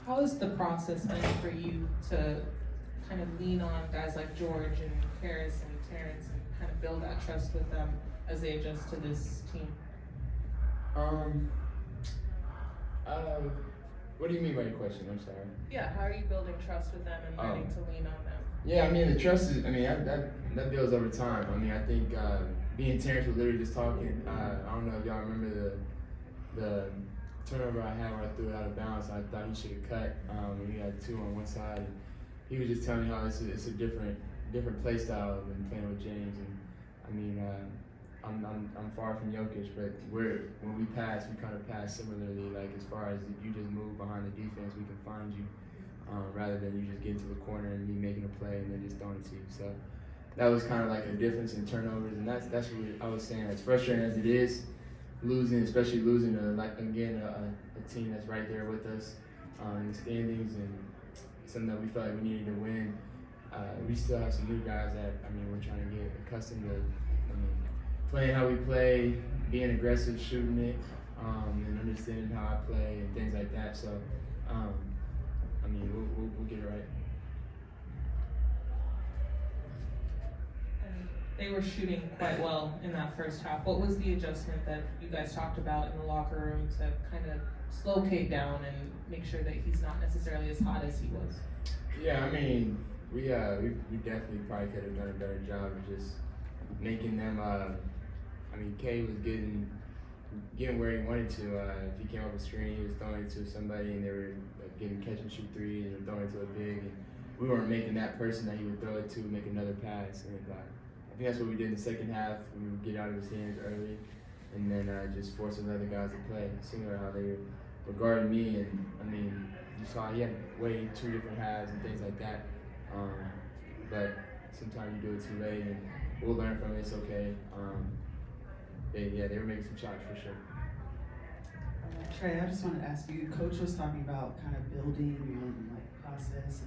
How has the process been for you to kind of lean on guys like George and Harris and Terrence and kind of build that trust with them as they adjust to this team? What do you mean by your question? I'm sorry. Yeah, how are you building trust with them and learning to lean on them? Yeah, I mean, the trust is, I mean, that builds over time. I mean, I think me and Terrence were literally just talking. I don't know if y'all remember the turnover I had where I threw it out of bounds. I thought he should have cut. We had two on one side. And he was just telling me how it's a different play style than playing with James. And I mean, I'm far from Jokic, but when we pass, we kind of pass similarly. Like as far as if you just move behind the defense, we can find you, rather than you just get to the corner and me making a play and then just throwing it to you. So that was kind of like a difference in turnovers, and that's what I was saying. As frustrating as it is, especially losing a team that's right there with us in the standings and something that we felt like we needed to win. We still have some new guys that we're trying to get accustomed to. Playing how we play, being aggressive, shooting it, and understanding how I play and things like that. So, we'll get it right. And they were shooting quite well in that first half. What was the adjustment that you guys talked about in the locker room to kind of slow Cade down and make sure that he's not necessarily as hot as he was? Yeah, I mean, we definitely probably could have done a better job of just making them. Cade was getting where he wanted to. If he came up a screen, he was throwing it to somebody, and they were getting catch and shoot threes and throwing it to a big. And we weren't making that person that he would throw it to make another pass. And I think that's what we did in the second half. We would get out of his hands early, and then just force those other guys to play. Similar to how they were guarding me, and you saw he had way two different halves and things like that. But sometimes you do it too late, and we'll learn from it. It's okay. They were making some shots for sure. Trae, I just wanted to ask you, Coach was talking about kind of building and process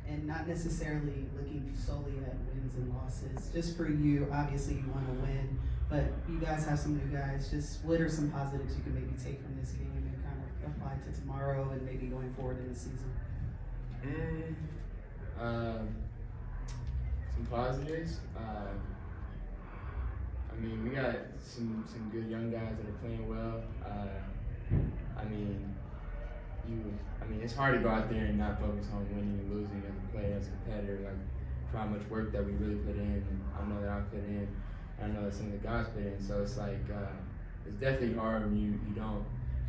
and not necessarily looking solely at wins and losses. Just for you, obviously you want to win, but you guys have some new guys. Just what are some positives you can maybe take from this game and kind of apply to tomorrow and maybe going forward in the season? Some positives. We got some good young guys that are playing well. It's hard to go out there and not focus on winning and losing as a player, as a competitor. Like for how much work that we really put in. And I know that I put in. I know that some of the guys put in. So it's like it's definitely hard when you don't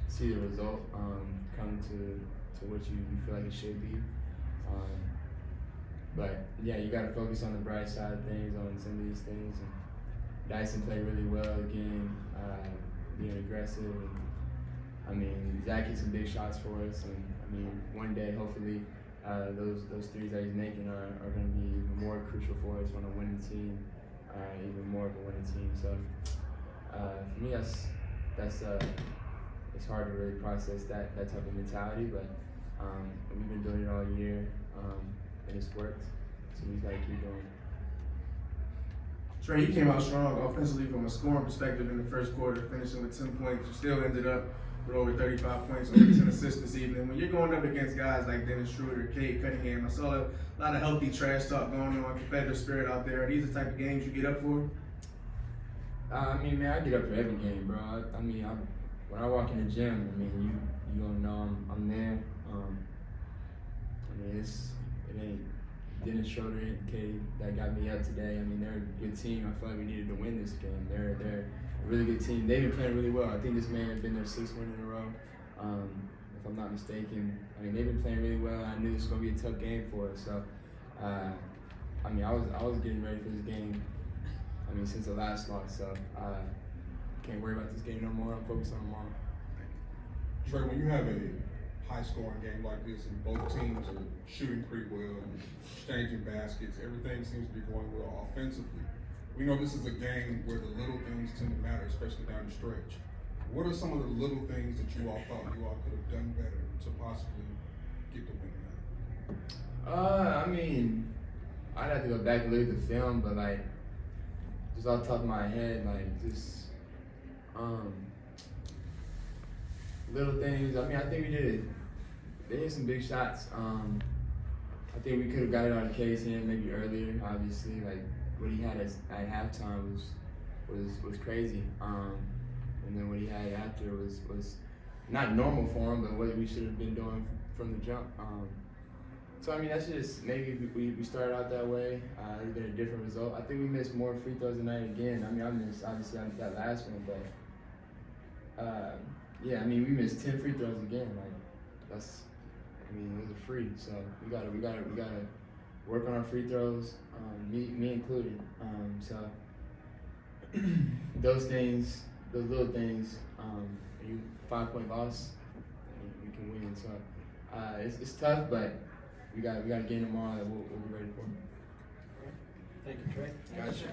see the result come to what you feel like it should be. But yeah, you got to focus on the bright side of things, on some of these things. And Dyson played really well again, being aggressive. And, Zach hit some big shots for us. And one day, hopefully, those threes that he's making are going to be even more crucial for us on a winning team, even more of a winning team. So for me, it's hard to really process that type of mentality. But we've been doing it all year, and it's worked. So we just got to keep going. Trae, you came out strong offensively from a scoring perspective in the first quarter, finishing with 10 points. You still ended up with over 35 points, over 10 assists this evening. When you're going up against guys like Dennis Schroeder, Cade Cunningham, I saw a lot of healthy trash talk going on, competitive spirit out there. Are these the type of games you get up for? I get up for every game, bro. When I walk in the gym, you don't know I'm there. It ain't Dennis Schroeder and Cade that got me up today. They're a good team. I feel like we needed to win this game. They're a really good team. They've been playing really well. I think this man has been their 6th win in a row, if I'm not mistaken. They've been playing really well. I knew this was gonna be a tough game for us. So, I was getting ready for this game. Since the last loss. So, can't worry about this game no more. I'm focused on tomorrow. Trae, when you have a high-scoring game like this and both teams are shooting pretty well and exchanging baskets, everything seems to be going well offensively. We know this is a game where the little things tend to matter, especially down the stretch. What are some of the little things that you all thought you all could have done better to possibly get the win now? I'd have to go back and look at the film, but just off the top of my head, little things. I think we did they hit some big shots. I think we could have got it on K's hand maybe earlier. Obviously, like what he had at halftime was crazy. And then what he had after was not normal for him, but what we should have been doing from the jump. So I mean, that's just maybe we started out that way. It's been a different result. I think we missed more free throws tonight again. I mean, I missed obviously that last one, but yeah, I mean, we missed 10 free throws again. Like that's, I mean, those are free. So we gotta work on our free throws, me included. So those things, those little things, you 5-point loss, we can win. So it's tough, but we got a game tomorrow that we'll be ready for. Thank you, Trae. Gotcha.